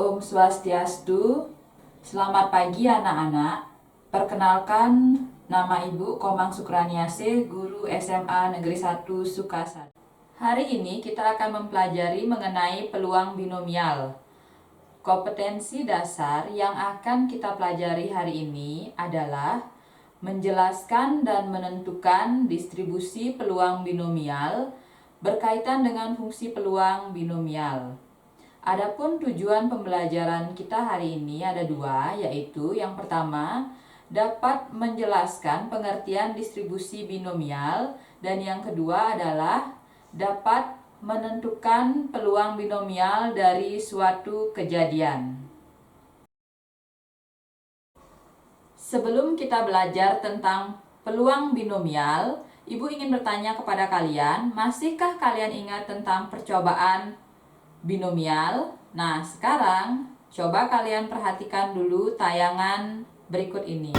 Om Swastiastu. Selamat pagi anak-anak. Perkenalkan, nama Ibu Komang Sukraniase, guru SMA Negeri 1 Sukasari. Hari ini kita akan mempelajari mengenai peluang binomial. Kompetensi dasar yang akan kita pelajari hari ini adalah menjelaskan dan menentukan distribusi peluang binomial berkaitan dengan fungsi peluang binomial. Adapun tujuan pembelajaran kita hari ini ada dua, yaitu yang pertama dapat menjelaskan pengertian distribusi binomial, dan yang kedua adalah dapat menentukan peluang binomial dari suatu kejadian. Sebelum kita belajar tentang peluang binomial, Ibu ingin bertanya kepada kalian, masihkah kalian ingat tentang percobaan binomial? Nah, sekarang coba kalian perhatikan dulu tayangan berikut ini.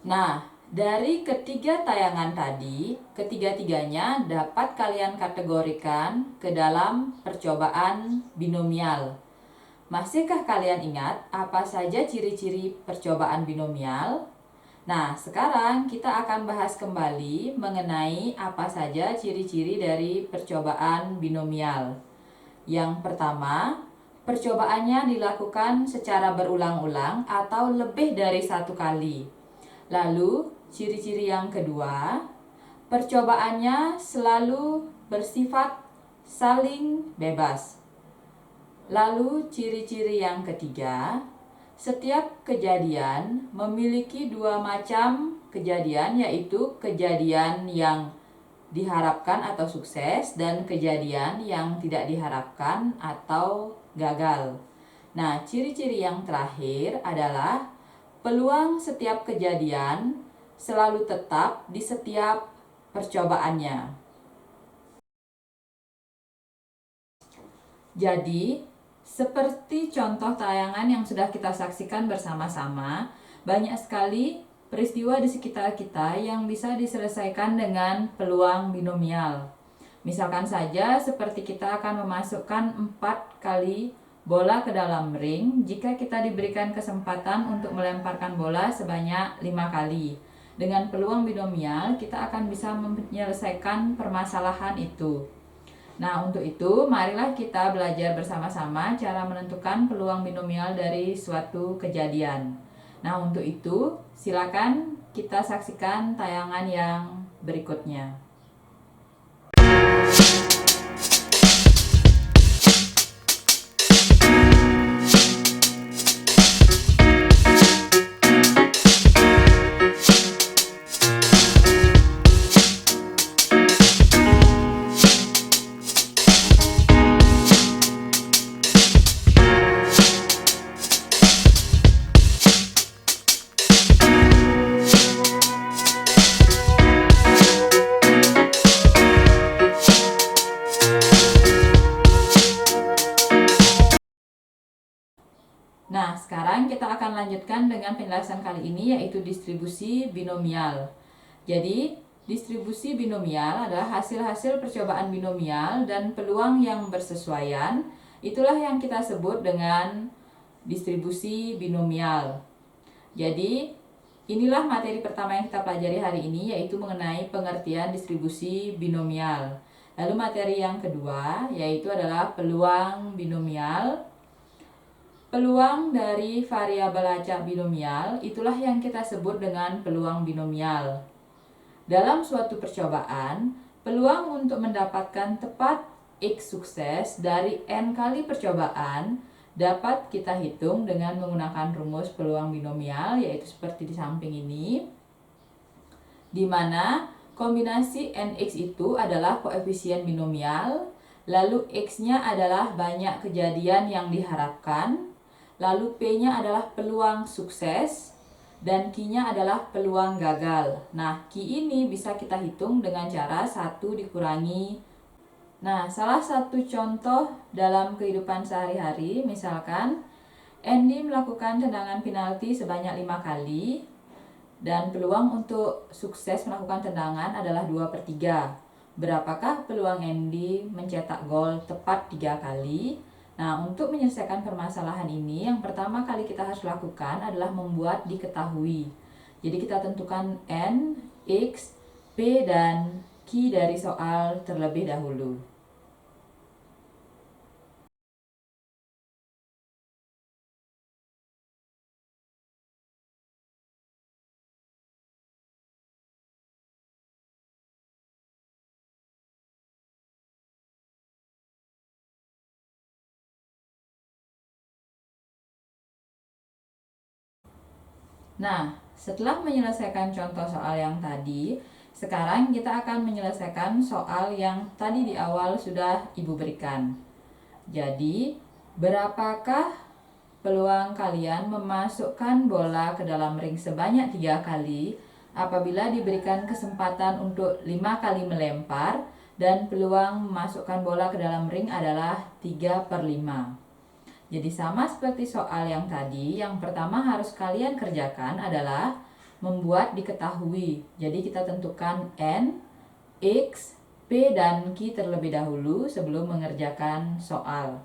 Nah, dari ketiga tayangan tadi, ketiga-tiganya dapat kalian kategorikan ke dalam percobaan binomial. Masihkah kalian ingat apa saja ciri-ciri percobaan binomial? Nah, sekarang kita akan bahas kembali mengenai apa saja ciri-ciri dari percobaan binomial. Yang pertama, percobaannya dilakukan secara berulang-ulang atau lebih dari satu kali. Lalu, ciri-ciri yang kedua, percobaannya selalu bersifat saling bebas. Lalu, ciri-ciri yang ketiga, setiap kejadian memiliki dua macam kejadian, yaitu kejadian yang diharapkan atau sukses dan kejadian yang tidak diharapkan atau gagal. Nah, ciri-ciri yang terakhir adalah peluang setiap kejadian selalu tetap di setiap percobaannya. Jadi, seperti contoh tayangan yang sudah kita saksikan bersama-sama, banyak sekali peristiwa di sekitar kita yang bisa diselesaikan dengan peluang binomial. Misalkan saja seperti kita akan memasukkan 4 kali bola ke dalam ring jika kita diberikan kesempatan untuk melemparkan bola sebanyak 5 kali. Dengan peluang binomial, kita akan bisa menyelesaikan permasalahan itu. Nah, untuk itu, marilah kita belajar bersama-sama cara menentukan peluang binomial dari suatu kejadian. Nah, untuk itu, silakan kita saksikan tayangan yang berikutnya. Nah, sekarang kita akan lanjutkan dengan penjelasan kali ini, yaitu distribusi binomial. Jadi, distribusi binomial adalah hasil-hasil percobaan binomial dan peluang yang bersesuaian. Itulah yang kita sebut dengan distribusi binomial. Jadi, inilah materi pertama yang kita pelajari hari ini, yaitu mengenai pengertian distribusi binomial. Lalu materi yang kedua, yaitu adalah peluang binomial. Peluang dari variabel acak binomial itulah yang kita sebut dengan peluang binomial. Dalam suatu percobaan, peluang untuk mendapatkan tepat X sukses dari N kali percobaan dapat kita hitung dengan menggunakan rumus peluang binomial, yaitu seperti di samping ini, di mana kombinasi NX itu adalah koefisien binomial, lalu X-nya adalah banyak kejadian yang diharapkan, lalu P-nya adalah peluang sukses, dan Q-nya adalah peluang gagal. Nah, Q ini bisa kita hitung dengan cara 1 dikurangi. Nah, salah satu contoh dalam kehidupan sehari-hari, misalkan Andy melakukan tendangan penalti sebanyak 5 kali, dan peluang untuk sukses melakukan tendangan adalah 2/3. Berapakah peluang Andy mencetak gol tepat 3 kali? Nah, untuk menyelesaikan permasalahan ini, yang pertama kali kita harus lakukan adalah membuat diketahui. Jadi kita tentukan N, X, P, dan Q dari soal terlebih dahulu. Nah, setelah menyelesaikan contoh soal yang tadi, sekarang kita akan menyelesaikan soal yang tadi di awal sudah Ibu berikan. Jadi, berapakah peluang kalian memasukkan bola ke dalam ring sebanyak 3 kali apabila diberikan kesempatan untuk 5 kali melempar dan peluang memasukkan bola ke dalam ring adalah 3/5. Jadi sama seperti soal yang tadi, yang pertama harus kalian kerjakan adalah membuat diketahui. Jadi kita tentukan N, X, P, dan Q terlebih dahulu sebelum mengerjakan soal.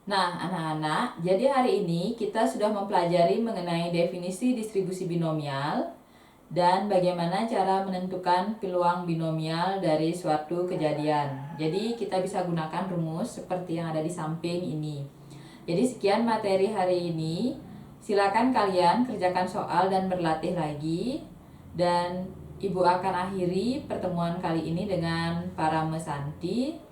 Nah, anak-anak, jadi hari ini kita sudah mempelajari mengenai definisi distribusi binomial dan bagaimana cara menentukan peluang binomial dari suatu kejadian. Jadi kita bisa gunakan rumus seperti yang ada di samping ini. Jadi sekian materi hari ini. Silakan kalian kerjakan soal dan berlatih lagi. Dan Ibu akan akhiri pertemuan kali ini dengan Parame Santi.